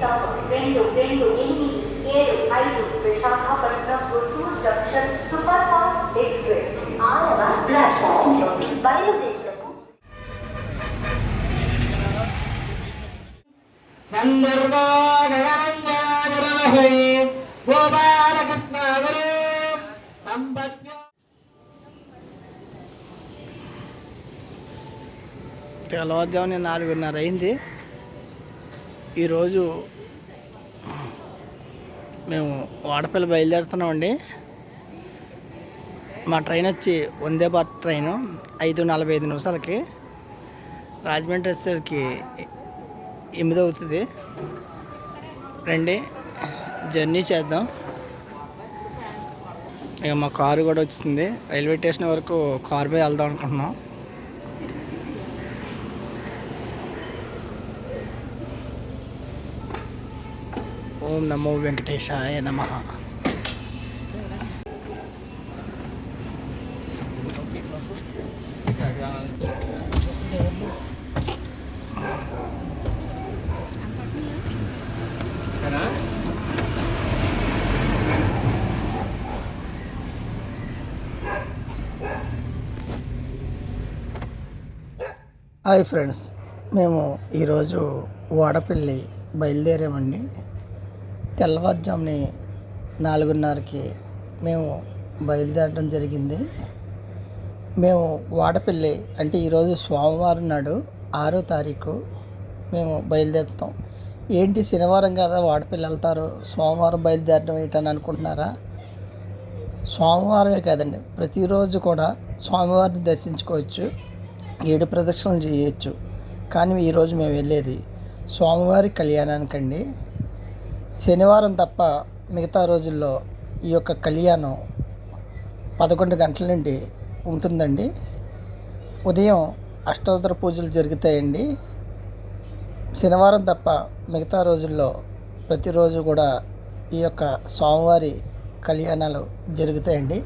22875 Visakhapatnam Guntur junction super fast express 6వ platform నుండి బయలుదేరుటకు తెల్లవారుజామున 4:30 అయింది. ఈరోజు మేము వాడపల్లి బయలుదేరుతున్నామండి. మా ట్రైన్ వచ్చి వందే భారత్ ట్రైను 5:45 నిమిషాలకి. రాజమండ్రి వచ్చేసరికి 8 అవుతుంది. రండి జర్నీ చేద్దాం. ఇక మా కారు కూడా వచ్చింది. రైల్వే స్టేషన్ వరకు కారు మీద వెళ్దాం అనుకుంటున్నాం. ఓం నమో వెంకటేశాయ నమః. హాయ్ ఫ్రెండ్స్, మేము ఈరోజు వాడపల్లి బయలుదేరామండి. తెల్లవారుజాముని 4:30కి మేము బయలుదేరడం జరిగింది. మేము వాడపల్లి అంటే ఈరోజు సోమవారం నాడు 6వ తారీఖు మేము బయలుదేరుతాం. ఏంటి శనివారం కదా వాడపల్లి వెళ్తారు, సోమవారం బయలుదేరడం ఏంటని అనుకుంటున్నారా? సోమవారమే కాదండి, ప్రతిరోజు కూడా స్వామివారిని దర్శించుకోవచ్చు, 7 ప్రదక్షిణలు చేయొచ్చు. కానీ ఈరోజు మేము వెళ్ళేది స్వామివారి కళ్యాణానికండి. శనివారం తప్ప మిగతా రోజుల్లో ఈ యొక్క కళ్యాణం 11 గంటల నుండి ఉంటుందండి. ఉదయం అష్టోత్తర పూజలు జరుగుతాయండి. శనివారం తప్ప మిగతా రోజుల్లో ప్రతిరోజు కూడా ఈ యొక్క స్వామివారి కళ్యాణాలు జరుగుతాయండి.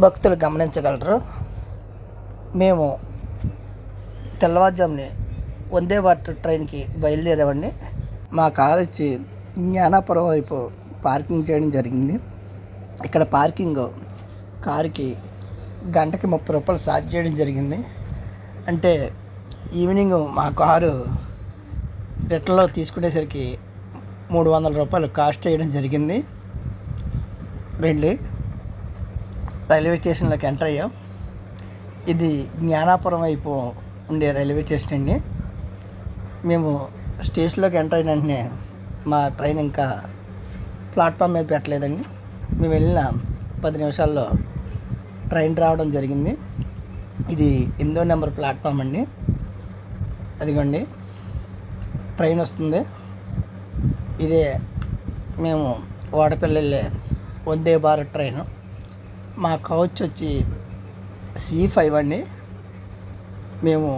భక్తులు గమనించగలరు. మేము తెల్లవారుజాముని వందే భారత్ ట్రైన్కి బయలుదేరామండి. మా కారు వచ్చి జ్ఞానాపురం వైపు పార్కింగ్ చేయడం జరిగింది. ఇక్కడ పార్కింగ్ కారుకి గంటకి 30 రూపాయలు ఛార్జ్ చేయడం జరిగింది. అంటే ఈవినింగ్ మా కారు రిటర్న్లో తీసుకునేసరికి 300 రూపాయలు కాస్ట్ చేయడం జరిగింది. వెళ్ళి రైల్వే స్టేషన్లోకి ఎంటర్ అయ్యాం. ఇది జ్ఞానాపురం వైపు ఉండే రైల్వే స్టేషన్ అండి. మేము స్టేషన్లోకి ఎంటర్ అయిన వెంటనే మా ట్రైన్ ఇంకా ప్లాట్ఫామ్ మీద పెట్టలేదండి. మేము వెళ్ళిన 10 నిమిషాల్లో ట్రైన్ రావడం జరిగింది. ఇది 8వ నెంబర్ ప్లాట్ఫామ్ అండి. అదిగోండి ట్రైన్ వస్తుంది. ఇదే మేము వాడపల్లి వెళ్ళే వందే భారత్ ట్రైను. మా కోచ్ వచ్చి C5 అండి. మేము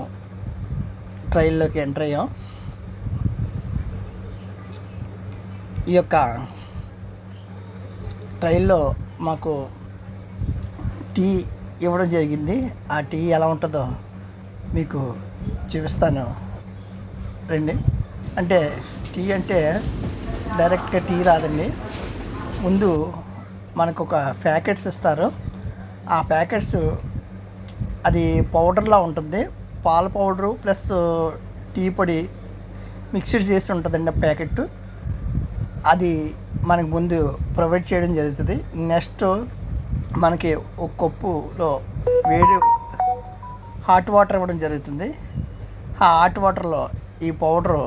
ట్రైన్లోకి ఎంటర్ అయ్యాం. ఈ యొక్క ట్రైన్లో మాకు టీ ఇవ్వడం జరిగింది. ఆ టీ ఎలా ఉంటుందో మీకు చూపిస్తాను రండి. అంటే టీ అంటే డైరెక్ట్గా టీ రాదండి. ముందు మనకు ఒక ప్యాకెట్స్ ఇస్తారు. ఆ ప్యాకెట్స్ అది పౌడర్లా ఉంటుంది. పాల పౌడరు ప్లస్ టీ పొడి మిక్స్డ్ చేసి ఉంటుందండి ఆ ప్యాకెట్. అది మనకు ముందు ప్రొవైడ్ చేయడం జరుగుతుంది. నెక్స్ట్ మనకి ఒక కప్పులో వేడి హాట్ వాటర్ ఇవ్వడం జరుగుతుంది. ఆ హాట్ వాటర్లో ఈ పౌడరు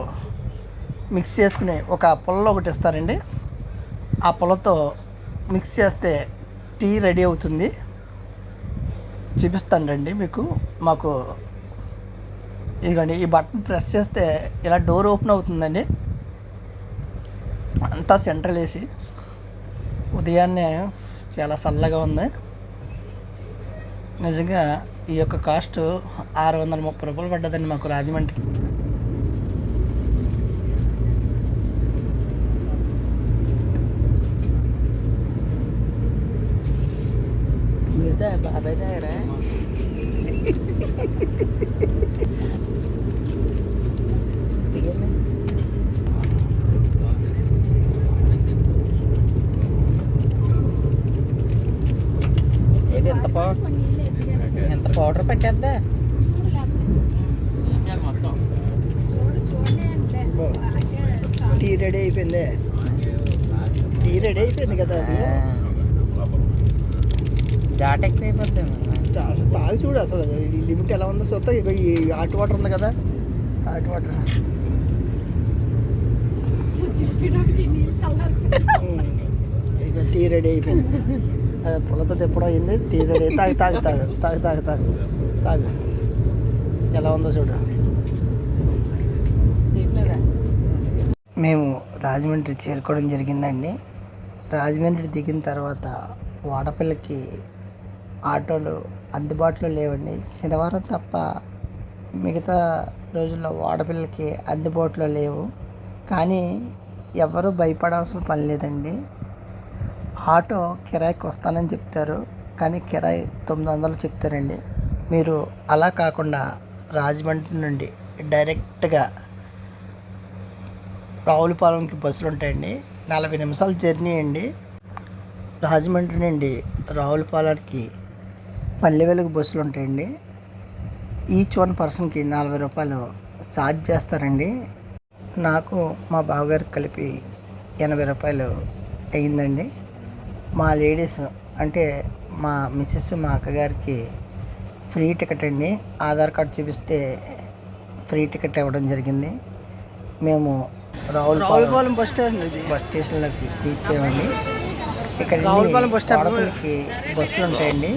మిక్స్ చేసుకుని ఒక పుల్ల ఒకటి ఇస్తారండి. ఆ పుల్లతో మిక్స్ చేస్తే టీ రెడీ అవుతుంది. చూపిస్తాను రండి మీకు. మాకు ఇదిగోండి, ఈ బటన్ ప్రెస్ చేస్తే ఇలా డోర్ ఓపెన్ అవుతుందండి. అంతా సెంట్రల్ ఏసీ. ఉదయాన్నే చాలా చల్లగా ఉంది. నిజంగా ఈ యొక్క కాస్ట్ 630 రూపాయలు పడ్డదండి మాకు రాజమండ్రికి. బాబాయ్ దగ్గర పట్టేద్దా టీ రెడీ అయిపోయింది. టీ రెడీ అయిపోయింది కదా, అది దాటెక్కిపోద్ది. అసలు తాగి చూడు, అసలు ఈ లిమిట్ ఎలా ఉందో చూస్తా. ఇక ఈ హాట్ వాటర్ ఉంది కదా, హాట్ వాటర్ ఇక టీ రెడీ అయిపోయింది. అది పుల్లతో తిప్పడం అయింది. Tea ready. తాగు తాగు తాగు తాగు తాగు తాగు తాగు ఎలా ఉందో చూడు. మేము రాజమండ్రి చేరుకోవడం జరిగిందండి. రాజమండ్రి దిగిన తర్వాత వాడపల్లికి ఆటోలు అందుబాటులో లేవండి. శనివారం తప్ప మిగతా రోజుల్లో వాడపల్లికి అందుబాటులో లేవు. కానీ ఎవరు భయపడాల్సిన పని లేదండి. ఆటో కిరాయికి వస్తానని చెప్తారు, కానీ కిరాయి 900 చెప్తారండి. మీరు అలా కాకుండా రాజమండ్రి నుండి డైరెక్ట్గా రావులపాలెంకి బస్సులు ఉంటాయండి. 40 నిమిషాల జర్నీ అండి. రాజమండ్రి నుండి రావులపాలెంకి పల్లె వెలుగు బస్సులు ఉంటాయండి. ఈచ్ వన్ పర్సన్కి 40 రూపాయలు ఛార్జ్ చేస్తారండి. నాకు మా బావగారికి కలిపి 80 రూపాయలు అయ్యిందండి. మా లేడీస్ అంటే మా మిస్సెస్, మా అక్కగారికి ఫ్రీ టికెట్ అండి. ఆధార్ కార్డు చూపిస్తే ఫ్రీ టికెట్ ఇవ్వడం జరిగింది. మేము రావులపాలెం బస్ స్టేషన్లోకి రీచ్ అయ్యామండి. ఇక్కడ రావులపాలెం బస్ స్టాప్కి బస్సులు ఉంటాయండి.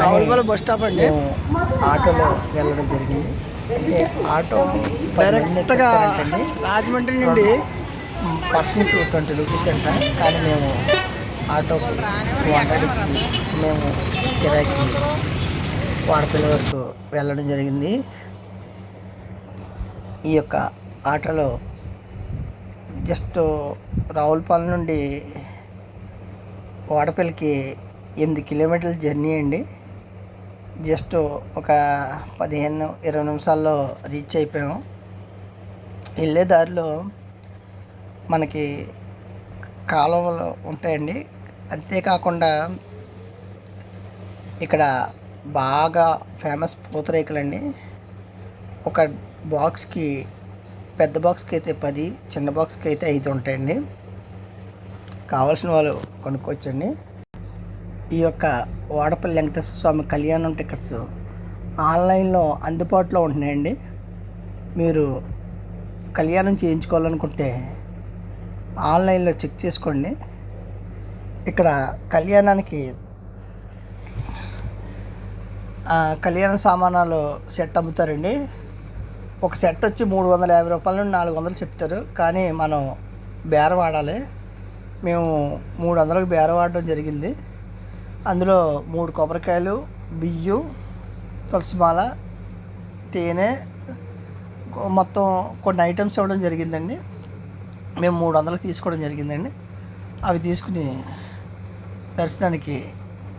రావులపాలెం బస్ స్టాప్ అండి. మేము ఆటోలో వెళ్ళడం జరిగింది. అంటే ఆటో డైరెక్ట్గా రాజమండ్రి నుండి పర్సన్కి 20 రూపీస్ అంట. కానీ మేము ఆటోకి 100కి మేము కిరాయికి వాడపల్లి వరకు వెళ్ళడం జరిగింది. ఈ యొక్క ఆటోలో జస్ట్ రావులపాలెం నుండి వాడపల్లికి 8 కిలోమీటర్ల జర్నీ అండి. జస్ట్ ఒక 15-20 నిమిషాల్లో రీచ్ అయిపోయాము. వెళ్ళే దారిలో మనకి కాలువలు ఉంటాయండి. అంతేకాకుండా ఇక్కడ బాగా ఫేమస్ పూతరేకులండి. ఒక బాక్స్కి, పెద్ద బాక్స్కి అయితే 10, చిన్న బాక్స్కి అయితే 5 ఉంటాయండి. కావాల్సిన వాళ్ళు కొనుక్కోవచ్చండి. ఈ యొక్క వాడపల్లి వెంకటేశ్వర స్వామి కళ్యాణం టికెట్స్ ఆన్లైన్లో అందుబాటులో ఉంటున్నాయండి. మీరు కళ్యాణం చేయించుకోవాలనుకుంటే ఆన్లైన్లో చెక్ చేసుకోండి. ఇక్కడ కళ్యాణానికి కళ్యాణ సామానాలు సెట్ అమ్ముతారండి. ఒక సెట్ వచ్చి 350 రూపాయల నుండి 400 చెప్తారు. కానీ మనం బేరం ఆడాలి. మేము 300కి బేరం ఆడడం జరిగింది. అందులో 3 కొబ్బరికాయలు, బియ్యం, తులసిమాల, తేనె, మొత్తం కొన్ని ఐటమ్స్ ఇవ్వడం జరిగిందండి. మేము 300కి తీసుకోవడం జరిగిందండి. అవి తీసుకుని దర్శనానికి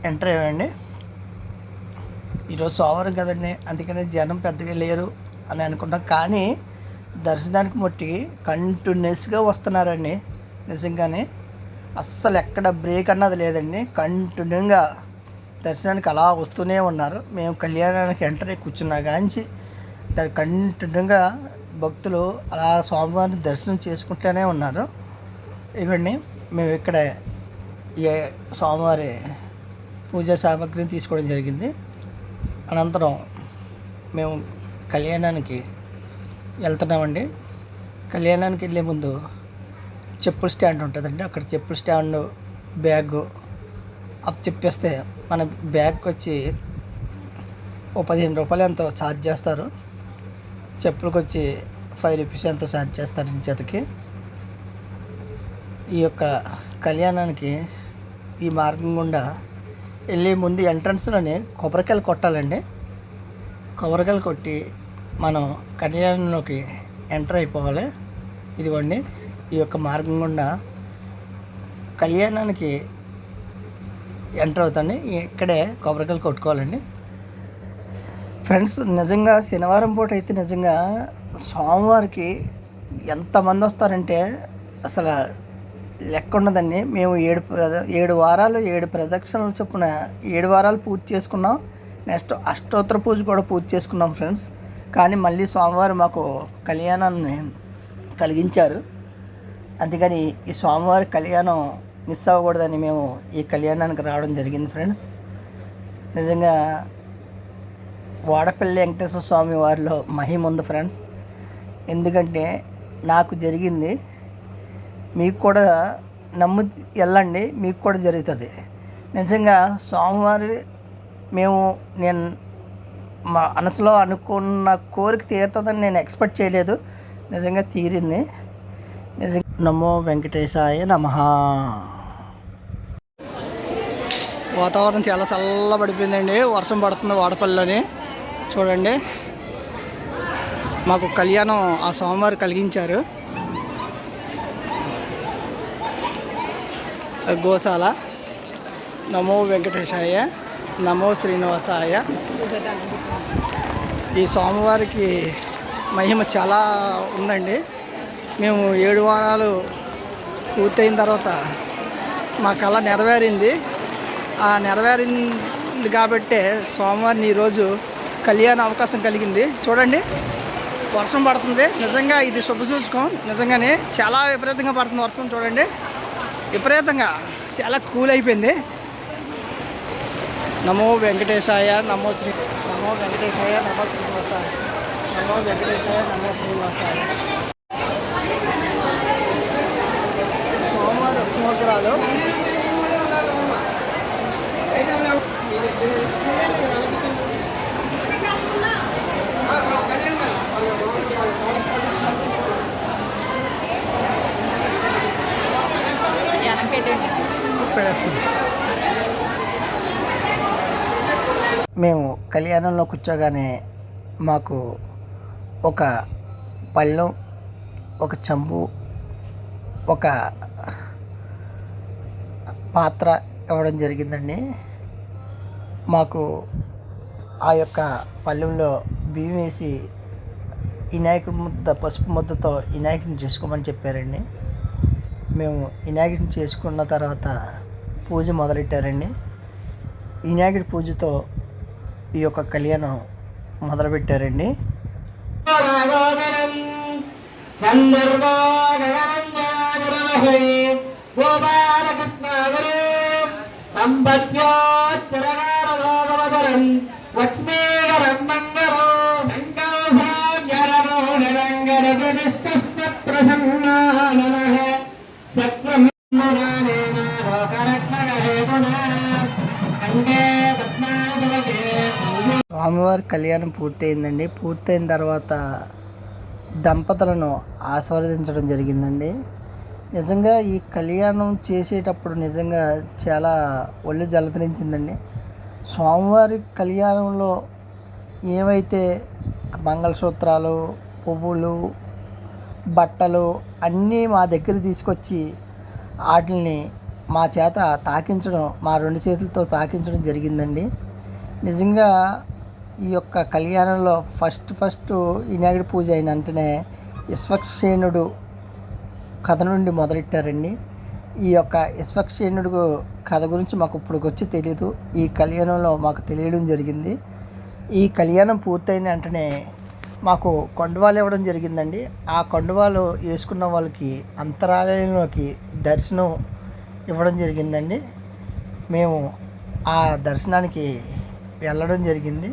ఎంటర్ అయ్యామండి. ఈరోజు సోమవారం కదండి, అందుకని జనం పెద్దగా లేరు అని అనుకున్నాం. కానీ దర్శనానికి మట్టికి కంటిన్యూస్గా వస్తున్నారండి. నిజంగానే అస్సలు ఎక్కడ బ్రేక్ అన్నది లేదండి. కంటిన్యూగా దర్శనానికి అలా వస్తూనే ఉన్నారు. మేము కళ్యాణానికి ఎంటర్ అయ్యి కూర్చున్నా కానీ దాని కంటిన్యూగా భక్తులు అలా స్వామివారిని దర్శనం చేసుకుంటూనే ఉన్నారు. ఇవన్నీ మేము ఇక్కడ ఈ స్వామివారి పూజా సామాగ్రిని తీసుకోవడం జరిగింది. అనంతరం మేము కళ్యాణానికి వెళ్తున్నామండి. కళ్యాణానికి వెళ్ళే ముందు చెప్పుల స్టాండ్ ఉంటుందండి. అక్కడ చెప్పుల స్టాండ్, బ్యాగు అప్ చెప్పేస్తే మన బ్యాగ్కి వచ్చి ఓ 15 రూపాయలు ఎంతో ఛార్జ్ చేస్తారు. చెప్పులకు వచ్చి 5 రూపీస్ ఎంతో ఛార్జ్ చేస్తారు జతకి. ఈ యొక్క కళ్యాణానికి ఈ మార్గం గుండా వెళ్ళే ముందు ఎంట్రన్స్లోనే కొబ్బరికాయలు కొట్టాలండి. కొబ్బరికాయలు కొట్టి మనం కళ్యాణంలోకి ఎంటర్ అయిపోవాలి. ఇదిగోండి ఈ యొక్క మార్గం గుండా కళ్యాణానికి ఎంటర్ అవుతాండి. ఇక్కడే కొబ్బరికాయలు కొట్టుకోవాలండి. ఫ్రెండ్స్, నిజంగా శనివారం పూట అయితే నిజంగా స్వామివారికి ఎంతమంది వస్తారంటే అసలు లెక్క ఉండదండి. మేము 7 వారాలు 7 ప్రదక్షిణలు చొప్పున 7 వారాలు పూర్తి చేసుకున్నాం. నెక్స్ట్ అష్టోత్తర పూజ కూడా పూజ చేసుకున్నాం ఫ్రెండ్స్. కానీ మళ్ళీ స్వామివారు మాకు కళ్యాణాన్ని కలిగించారు. అందుకని ఈ స్వామివారి కళ్యాణం మిస్ అవ్వకూడదని మేము ఈ కళ్యాణానికి రావడం జరిగింది ఫ్రెండ్స్. నిజంగా వాడపల్లి వెంకటేశ్వర స్వామి వారిలో మహిమ ఉంది ఫ్రెండ్స్. ఎందుకంటే నాకు జరిగింది, మీకు కూడా నమ్ము వెళ్ళండి, మీకు కూడా జరుగుతుంది. నిజంగా స్వామివారి నేను మా మనసులో అనుకున్న కోరిక తీరుతుందని నేను ఎక్స్పెక్ట్ చేయలేదు. నిజంగా తీరింది. నిజంగా నమో వెంకటేశాయ నమః. వాతావరణం చాలా చల్లబడిపోయిందండి. వర్షం పడుతుంది వాడపల్లిలోని. చూడండి, మాకు కళ్యాణం ఆ స్వామివారు కలిగించారు. గోశాల. నమో వెంకటేశాయ, నమో శ్రీనివాసాయ. ఈ స్వామివారికి మహిమ చాలా ఉందండి. మేము 7 వారాలు పూర్తయిన తర్వాత మా కళ నెరవేరింది. ఆ నెరవేరింది కాబట్టే స్వామివారిని ఈరోజు కళ్యాణ అవకాశం కలిగింది. చూడండి, వర్షం పడుతుంది. నిజంగా ఇది శుభసూచకం. నిజంగానే చాలా విపరీతంగా పడుతుంది వర్షం. చూడండి, విపరీతంగా చాలా కూల్ అయిపోయింది. నమో వెంకటేశాయ, నమో వెంకటేశాయ, నమో శ్రీనివాసాయ, నమో వెంకటేశాయ, నమో శ్రీనివాసాయ. సోమవారం సంవత్సరాలు మేము కళ్యాణంలో కూర్చోగానే మాకు ఒక పళ్ళెం, ఒక చెంబు, ఒక పాత్ర ఇవ్వడం జరిగిందండి. మాకు ఆ యొక్క పళ్ళెంలో బియ్యం వేసి వినాయకుడి ముద్ద, పసుపు ముద్దతో వినాయకుడిని చేసుకోమని చెప్పారండి. మేము వినాయకుడిని చేసుకున్న తర్వాత పూజ మొదలెట్టారండి. వినాయకుడి పూజతో ఈ యొక్క కళ్యాణం మొదలుపెట్టారండి. స్వామివారి కళ్యాణం పూర్తయిందండి. పూర్తయిన తర్వాత దంపతులను ఆశీర్వదించడం జరిగిందండి. నిజంగా ఈ కళ్యాణం చేసేటప్పుడు నిజంగా చాలా ఒళ్ళు జలతరించిందండి. స్వామివారి కళ్యాణంలో ఏవైతే మంగళసూత్రాలు, పువ్వులు, బట్టలు అన్నీ మా దగ్గర తీసుకొచ్చి వాటిని మా చేత తాకించడం, మా 2 చేతులతో తాకించడం జరిగిందండి. నిజంగా ఈ యొక్క కళ్యాణంలో ఫస్ట్ వినాయకుడి పూజ అయిన వెంటనే విశ్వక్సేనుడు కథ నుండి మొదలెట్టారండి. ఈ యొక్క విశ్వక్సేనుడు కథ గురించి మాకు ఇప్పటికొచ్చి తెలీదు. ఈ కళ్యాణంలో మాకు తెలియడం జరిగింది. ఈ కళ్యాణం పూర్తయిన వెంటనే మాకు కొండవాలు ఇవ్వడం జరిగిందండి. ఆ కొండవాలు వేసుకున్న వాళ్ళకి అంతరాలయంలోకి దర్శనం ఇవ్వడం జరిగిందండి. మేము ఆ దర్శనానికి వెళ్ళడం జరిగింది.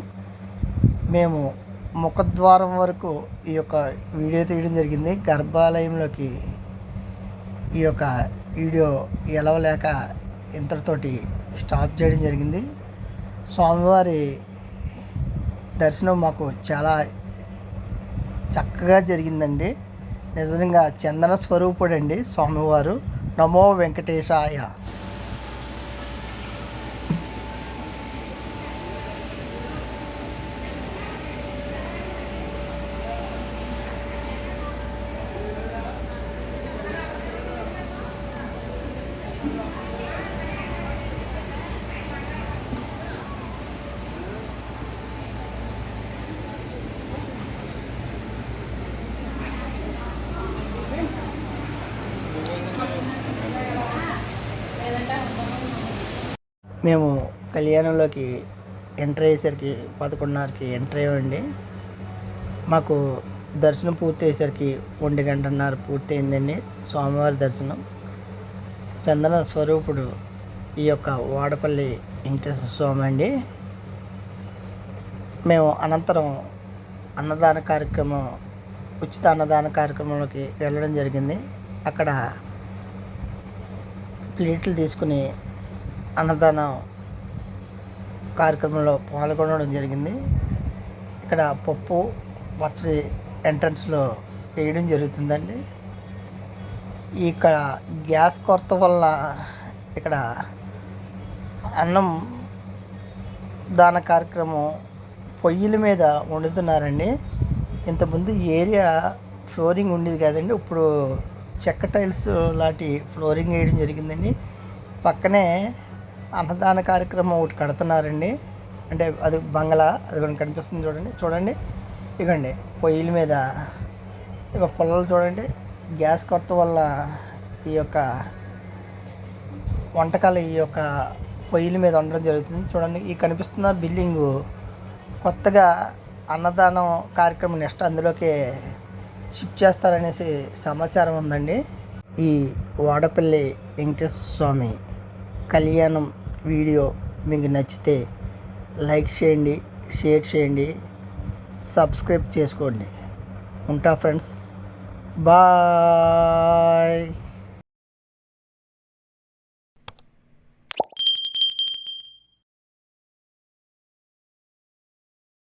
మేము ముఖద్వారం వరకు ఈ యొక్క వీడియో తీయడం జరిగింది. గర్భాలయంలోకి ఈ యొక్క వీడియో ఎలవలేక ఇంతటితోటి స్టాప్ చేయడం జరిగింది. స్వామివారి దర్శనం మాకు చాలా చక్కగా జరిగిందండి. నిజంగా చందన స్వరూపుడండి స్వామివారు. నమో వెంకటేశాయ. మేము కళ్యాణంలోకి ఎంటర్ అయ్యేసరికి 11:30కి ఎంటర్ అయ్యండి. మాకు దర్శనం పూర్తి అయ్యేసరికి 1:30 పూర్తి అయిందండి. స్వామివారి దర్శనం. చందన స్వరూపుడు ఈ యొక్క వాడపల్లి వెంకటేశ్వర స్వామి అండి. మేము అనంతరం అన్నదాన కార్యక్రమం, ఉచిత అన్నదాన కార్యక్రమంలోకి వెళ్ళడం జరిగింది. అక్కడ ప్లేట్లు తీసుకుని అన్నదానం కార్యక్రమంలో పాల్గొనడం జరిగింది. ఇక్కడ పప్పు పచ్చడి ఎంట్రన్స్లో వేయడం జరుగుతుందండి. ఇక్కడ గ్యాస్ కొరత వల్ల ఇక్కడ అన్నం దాన కార్యక్రమం పొయ్యిల మీద వండుతున్నారండి. ఇంతకుముందు ఏరియా ఫ్లోరింగ్ ఉండేది కదండి, ఇప్పుడు చెక్క టైల్స్ లాంటి ఫ్లోరింగ్ వేయడం జరిగిందండి. పక్కనే అన్నదాన కార్యక్రమం ఒకటి కడుతున్నారండి. అంటే అది బంగ్లా, అది కూడా కనిపిస్తుంది చూడండి. ఇకండి పొయ్యిల మీద ఇక పొలాలు చూడండి. గ్యాస్ కొరత వల్ల ఈ యొక్క వంటకాలు ఈ యొక్క పొయ్యిల మీద వండడం జరుగుతుంది. చూడండి, ఈ కనిపిస్తున్న బిల్డింగు కొత్తగా అన్నదానం కార్యక్రమం నెక్స్ట్ అందులోకి షిఫ్ట్ చేస్తారనేసి సమాచారం ఉందండి. ఈ వాడపల్లి వెంకటేశ్వర స్వామి కళ్యాణం వీడియో మీకు నచ్చితే లైక్ చేయండి, షేర్ చేయండి, సబ్స్క్రైబ్ చేసుకోండి. ఉంటా ఫ్రెండ్స్, బాయ్.